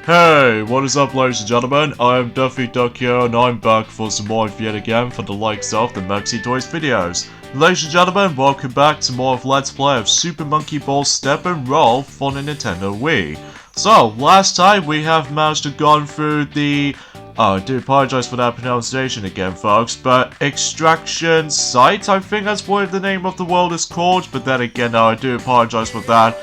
Hey, what is up ladies and gentlemen, I'm Duffy Duck here and I'm back for some more yet again for the likes of the Maxi Toys videos. Ladies and gentlemen, welcome back to more of Let's Play of Super Monkey Ball Step and Roll for the Nintendo Wii. So, last time we have managed to go through the... I do apologize for that pronunciation again folks, but Extraction Site, I think that's what the name of the world is called, but then again I do apologize for that.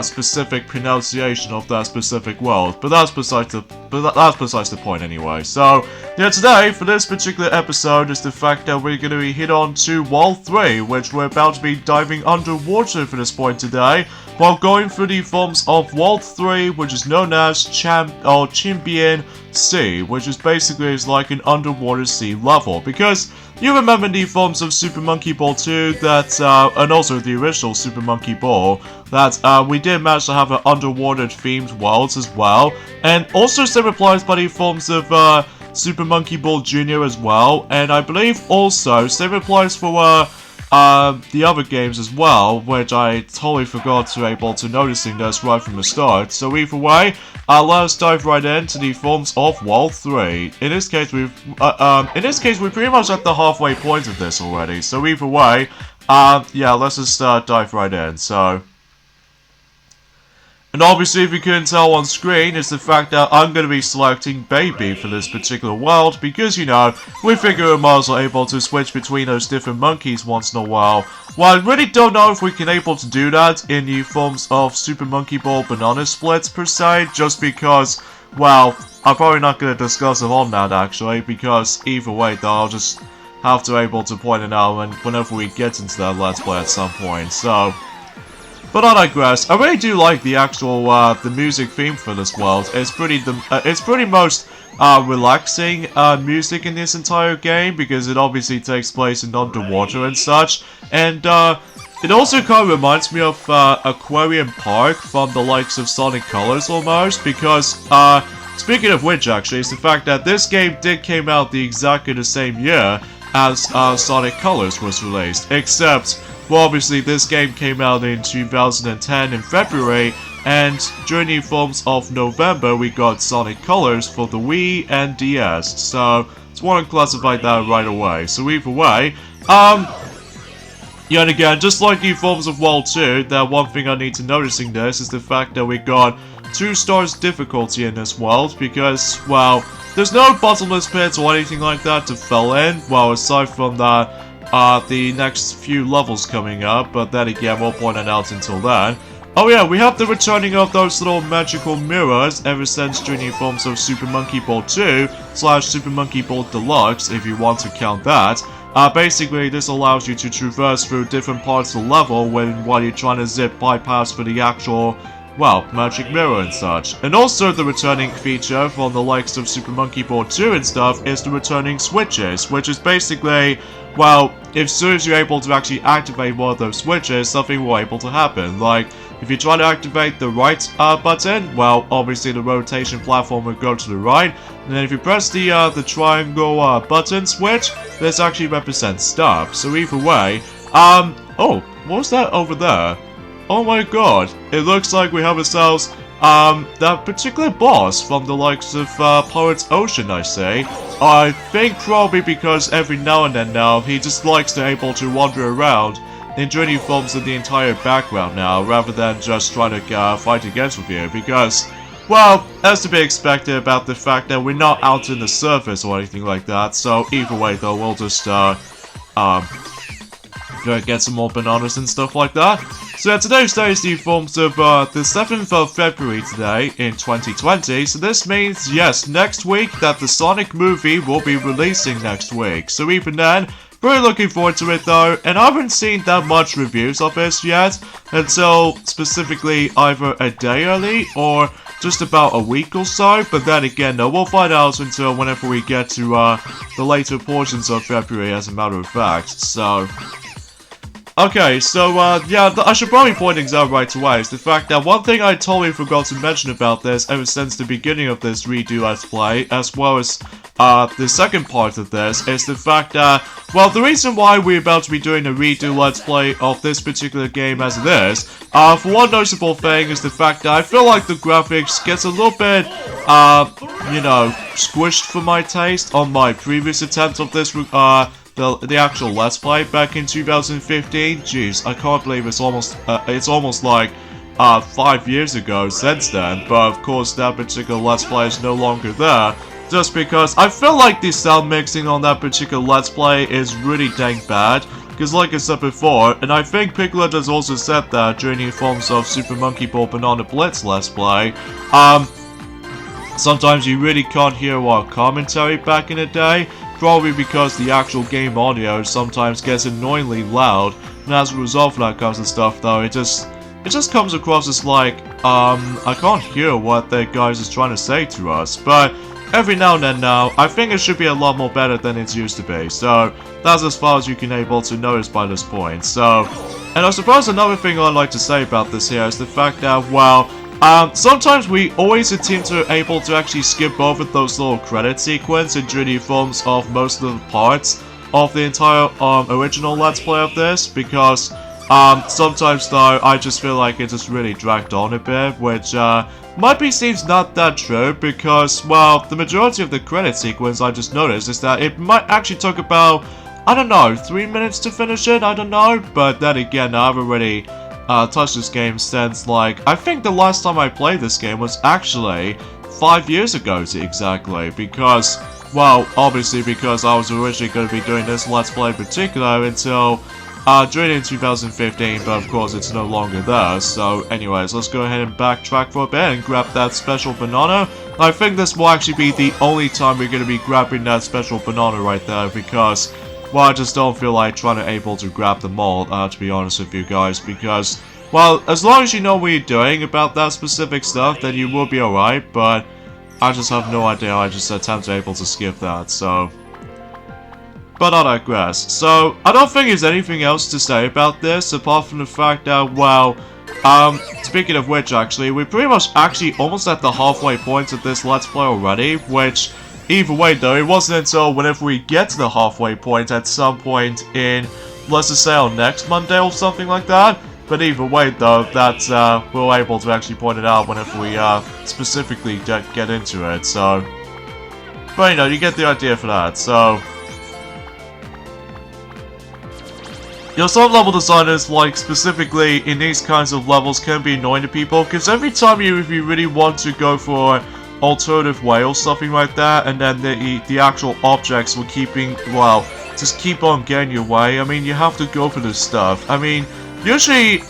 Specific pronunciation of that specific world, but that's besides the point anyway. So, yeah, today, for this particular episode, is the fact that we're going to be hit on to World 3, which we're about to be diving underwater for this point today, while going through the forms of World 3, which is known as Chimpan Sea, which is basically like an underwater sea level, because you remember the forms of Super Monkey Ball 2 that, and also the original Super Monkey Ball, that we did manage to have an underwater themed worlds as well, and also same applies by the forms of Super Monkey Ball Jr. as well, and I believe also same applies for the other games as well, which I totally forgot to able to noticing this right from the start. So either way, let us dive right into the forms of World 3. In this case, we're pretty much at the halfway point of this already. So either way, yeah, let's just dive right in. So. And obviously, if you couldn't tell on screen, is the fact that I'm going to be selecting Baby for this particular world, because, you know, we figure we might as well able to switch between those different monkeys once in a while. Well, I really don't know if we can able to do that in the forms of Super Monkey Ball Banana Splits per se, just because, well, I'm probably not going to discuss it on that actually, because either way though, I'll just have to able to point it out whenever we get into that Let's Play at some point, so... But I digress. I really do like the actual the music theme for this world. It's pretty most relaxing music in this entire game, because it obviously takes place in underwater and such. And it also kind of reminds me of Aquarium Park from the likes of Sonic Colors almost, because speaking of which actually, it's the fact that this game did came out exactly the same year as Sonic Colors was released, except... Well, obviously, this game came out in 2010 in February, and during the forms of November, we got Sonic Colors for the Wii and DS, so just want to classify that right away. So either way, yet again, just like the forms of World 2, that one thing I need to noticing this is the fact that we got 2 stars difficulty in this world, because, well, there's no bottomless pits or anything like that to fill in, well, aside from that, the next few levels coming up, but then again, we'll point it out until then. Oh yeah, we have the returning of those little magical mirrors ever since during the forms of Super Monkey Ball 2 / Super Monkey Ball Deluxe, if you want to count that. Basically, this allows you to traverse through different parts of the level while you're trying to zip bypass for the actual, well, magic mirror and such. And also the returning feature from the likes of Super Monkey Ball 2 and stuff is the returning switches, which is basically, well, as soon as you're able to actually activate one of those switches, something will able to happen. Like, if you try to activate the right button, well, obviously the rotation platform will go to the right, and then if you press the triangle button switch, this actually represents stop. So either way, oh, what was that over there? Oh my god, it looks like we have ourselves, that particular boss from the likes of, Pirates Ocean, I say. I think probably because every now and then now, he just likes to able to wander around, enjoying forms of the entire background now, rather than just trying to, fight against with you, because, well, as to be expected about the fact that we're not out in the surface or anything like that, so either way though, we'll just, get some more bananas and stuff like that. So yeah, today's day is the forms of the 7th of February today in 2020, so this means, yes, next week that the Sonic movie will be releasing next week. So even then, very looking forward to it though, and I haven't seen that much reviews of this yet, until specifically either a day early or just about a week or so, but then again though, we'll find out until whenever we get to the later portions of February as a matter of fact, so... Okay, so, yeah, I should probably point things out right away, is the fact that one thing I totally forgot to mention about this ever since the beginning of this redo Let's Play, as well as, the second part of this, is the fact that, well, the reason why we're about to be doing a redo Let's Play of this particular game as it is, for one noticeable thing is the fact that I feel like the graphics gets a little bit, you know, squished for my taste on my previous attempt of this, the actual Let's Play back in 2015. Jeez, I can't believe it's almost like 5 years ago since then. But of course, that particular Let's Play is no longer there, just because I feel like the sound mixing on that particular Let's Play is really dang bad. Because like I said before, and I think Piglet has also said that during the forms of Super Monkey Ball Banana Blitz Let's Play, sometimes you really can't hear our commentary back in the day. Probably because the actual game audio sometimes gets annoyingly loud, and as a result of that kind of stuff though, it just comes across as like, I can't hear what the guys is trying to say to us, but every now and then now, I think it should be a lot more better than it used to be, so that's as far as you can able to notice by this point. So, and I suppose another thing I'd like to say about this here is the fact that, well, sometimes we always seem to able to actually skip over those little credit sequence during the forms of most of the parts of the entire original Let's Play of this, because sometimes though I just feel like it just really dragged on a bit, which seems not that true, because, well, the majority of the credit sequence I just noticed is that it might actually took about, I don't know, 3 minutes to finish it, I don't know, but then again, I've already touched this game since, like, I think the last time I played this game was actually 5 years ago exactly, because, well, obviously because I was originally going to be doing this Let's Play in particular until during in 2015, but of course it's no longer there. So anyways, let's go ahead and backtrack for a bit and grab that special banana. I think this will actually be the only time we're going to be grabbing that special banana right there, because, well, I just don't feel like trying to able to grab them all, to be honest with you guys, because, well, as long as you know what you're doing about that specific stuff, then you will be alright, but I just have no idea, I just attempt to able to skip that, so. But I digress. So, I don't think there's anything else to say about this, apart from the fact that, well, speaking of which, actually, we're pretty much actually almost at the halfway point of this Let's Play already, which, either way though, it wasn't until whenever we get to the halfway point at some point in, let's just say on next Monday or something like that. But either way though, that's, we're able to actually point it out whenever we, specifically get into it, so. But you know, you get the idea for that, so. You know, some level designers, like, specifically in these kinds of levels, can be annoying to people, because every time if you really want to go for alternative way or something like that, and then the actual objects will just keep on getting your way, I mean, you have to go for this stuff. I mean, usually,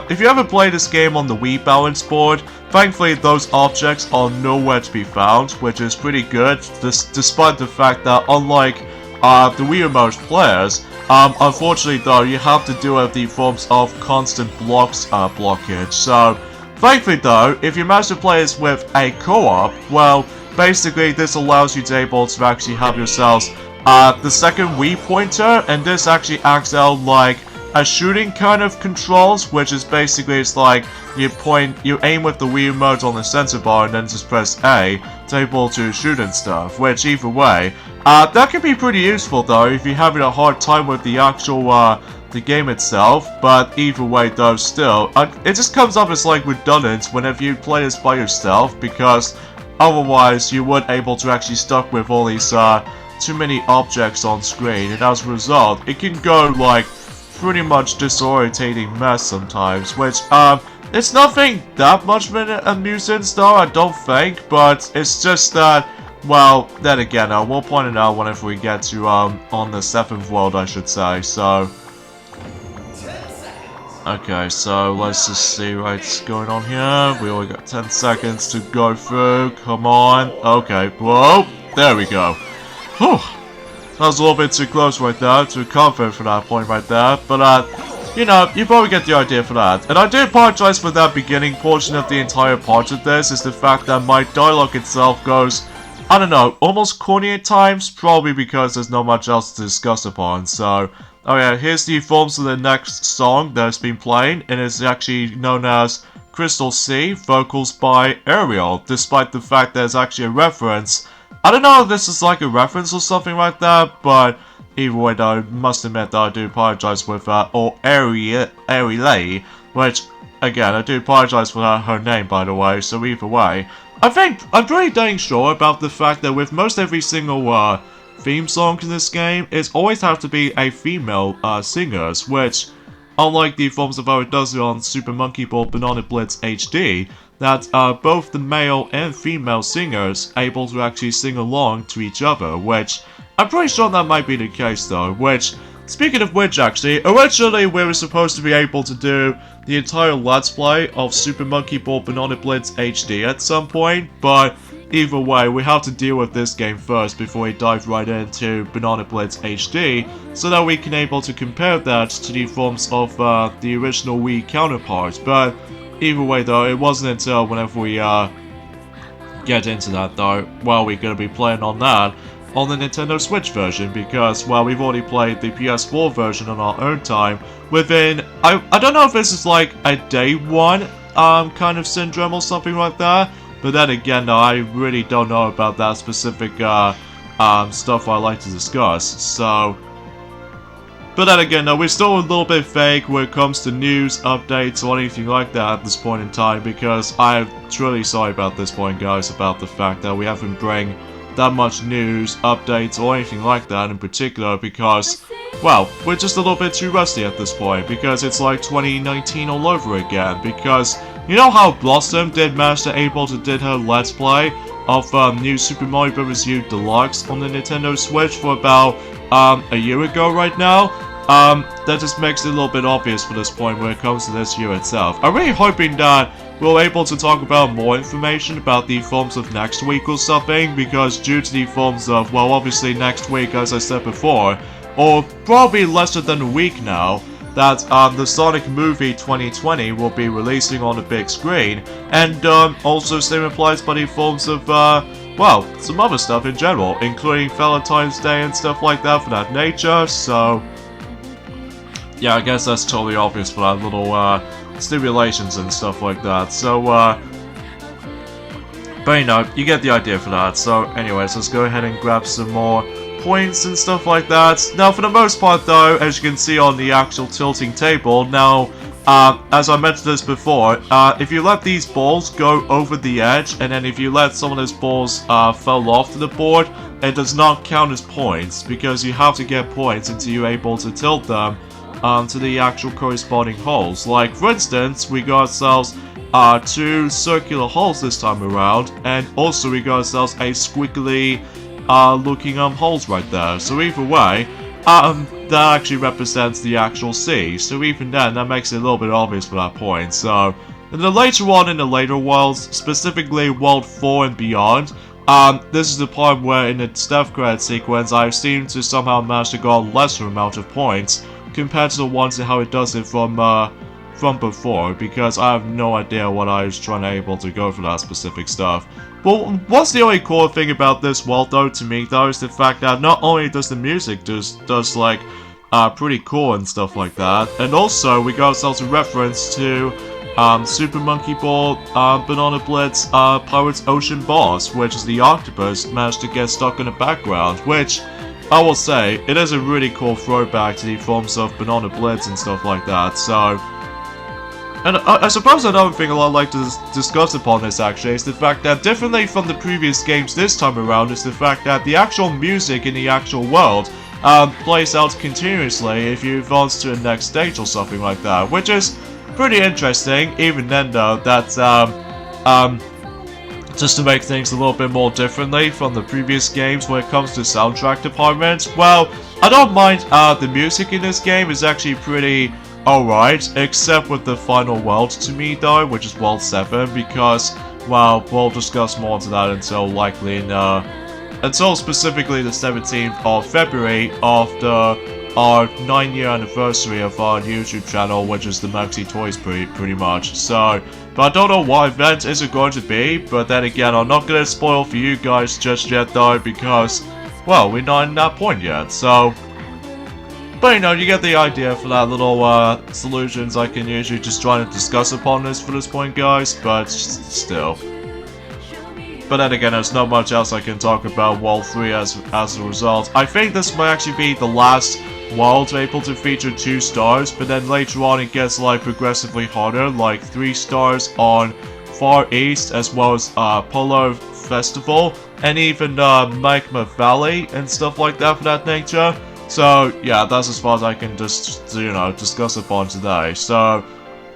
if you ever play this game on the Wii balance board, thankfully those objects are nowhere to be found, which is pretty good, despite the fact that, unlike the Wii Remote players, unfortunately though, you have to deal with the forms of constant blockage. So, thankfully though, if you manage to play this with a co-op, well, basically this allows you to able to actually have yourselves the second Wii pointer, and this actually acts out like a shooting kind of controls, which is basically, it's like you aim with the Wii remote on the sensor bar and then just press A to able to shoot and stuff, which either way, that can be pretty useful though if you're having a hard time with the actual, the game itself, but either way though, still, it just comes up as like redundant whenever you play this by yourself, because otherwise you weren't able to actually stuck with all these, too many objects on screen, and as a result, it can go like pretty much disorientating mess sometimes, which, it's nothing that much of an amusance though, I don't think, but it's just that, well, then again, we'll point it out whenever we get to, on the 7th world, I should say, so. Okay, so let's just see what's going on here. We only got 10 seconds to go through, come on. Okay, whoa, there we go. Whew. That was a little bit too close right there, too confident for that point right there, but you know, you probably get the idea for that. And I do apologize for that beginning portion of the entire part of this, is the fact that my dialogue itself goes, I don't know, almost corny at times, probably because there's not much else to discuss upon, so Oh yeah, here's the forms of the next song that's been playing, and it's actually known as Crystal Sea, vocals by Ariel, despite the fact that it's actually a reference. I don't know if this is like a reference or something like that, but either way though, I must admit that I do apologize with that, or Ariel, which, again, I do apologize for her name, by the way, so either way. I'm pretty dang sure about the fact that with most every single, theme song in this game, it always has to be a female, singers, which, unlike the forms of how it does it on Super Monkey Ball Banana Blitz HD, that both the male and female singers able to actually sing along to each other, which I'm pretty sure that might be the case though, which, speaking of which actually, originally we were supposed to be able to do the entire Let's Play of Super Monkey Ball Banana Blitz HD at some point, but either way, we have to deal with this game first before we dive right into Banana Blitz HD, so that we can able to compare that to the forms of the original Wii counterpart. But either way though, it wasn't until whenever we get into that though, well, we're going to be playing on that on the Nintendo Switch version, because, well, we've already played the PS4 version on our own time within, I don't know if this is like a day one kind of syndrome or something like that, but then again though, I really don't know about that specific stuff I like to discuss, so. But then again though, we're still a little bit vague when it comes to news, updates, or anything like that at this point in time, because I'm truly sorry about this point, guys, about the fact that we haven't bring that much news, updates, or anything like that in particular, because, well, we're just a little bit too rusty at this point, because it's like 2019 all over again, because you know how Blossom did manage to able to did her Let's Play of New Super Mario Bros. U Deluxe on the Nintendo Switch for about a year ago right now? That just makes it a little bit obvious for this point when it comes to this year itself. I'm really hoping that we're able to talk about more information about the forms of next week or something, because due to the forms of, well, obviously next week, as I said before, or probably less than a week now, that the Sonic movie 2020 will be releasing on the big screen, and also same applies by the forms of, well, some other stuff in general, including Valentine's Day and stuff like that for that nature, so yeah, I guess that's totally obvious for that little stipulations and stuff like that, so but you know, you get the idea for that. So anyways, let's go ahead and grab some more points and stuff like that. Now for the most part though, as you can see on the actual tilting table, now as I mentioned this before, if you let these balls go over the edge, and then if you let some of those balls fall off to the board, it does not count as points, because you have to get points until you're able to tilt them to the actual corresponding holes. Like, for instance, we got ourselves 2 circular holes this time around, and also we got ourselves a squiggly looking holes right there. So either way, that actually represents the actual sea. So even then, that makes it a little bit obvious for that point. So, and then later on in the later worlds, specifically World 4 and beyond, this is the part where in the Death Credit sequence, I've seemed to somehow manage to get a lesser amount of points compared to the ones and how it does it from before, because I have no idea what I was trying to able to go for that specific stuff. But what's the only cool thing about this world though to me though is the fact that not only does the music does like pretty cool and stuff like that, and also we got ourselves a reference to Super Monkey Ball Banana Blitz Pirates Ocean Boss, which is the octopus managed to get stuck in the background, which I will say, it is a really cool throwback to the forms of Banana Blitz and stuff like that, so. And I suppose another thing I'd like to discuss upon this actually is the fact that differently from the previous games this time around is the fact that the actual music in the actual world plays out continuously if you advance to the next stage or something like that, which is pretty interesting. Even then though, that's just to make things a little bit more differently from the previous games when it comes to soundtrack department. Well, I don't mind the music in this game is actually pretty alright, except with the final world to me though, which is World 7, because, well, we'll discuss more into that until likely in, until specifically the 17th of February after our 9-year anniversary of our YouTube channel, which is the Maxi Toys pretty much, so. But I don't know what event is it going to be, but then again, I'm not going to spoil for you guys just yet though, because, well, we're not in that point yet, so. But you know, you get the idea for that little solutions I can usually just try to discuss upon this for this point, guys, but still. But then again, there's not much else I can talk about World 3 as a result. I think this might actually be the last world able to feature 2 stars, but then later on it gets like progressively harder, like 3 stars on Far East, as well as Polar Festival, and even Magma Valley and stuff like that for that nature. So yeah, that's as far as I can just, you know, discuss upon today. So,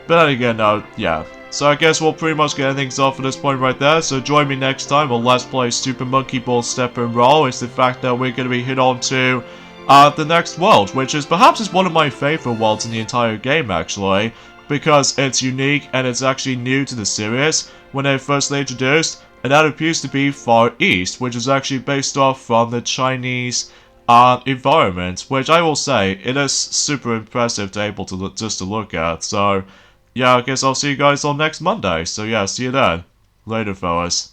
but then again, yeah. So I guess we'll pretty much get things off at this point right there. So join me next time on Let's Play Super Monkey Ball Step and Roll. It's the fact that we're going to be hit on to the next world, which is perhaps one of my favorite worlds in the entire game, actually, because it's unique and it's actually new to the series when they first introduced, and that appears to be Far East, which is actually based off from the Chinese environment, which I will say, it is super impressive to able to just to look at. So yeah, I guess I'll see you guys on next Monday. So yeah, see you then. Later, fellas.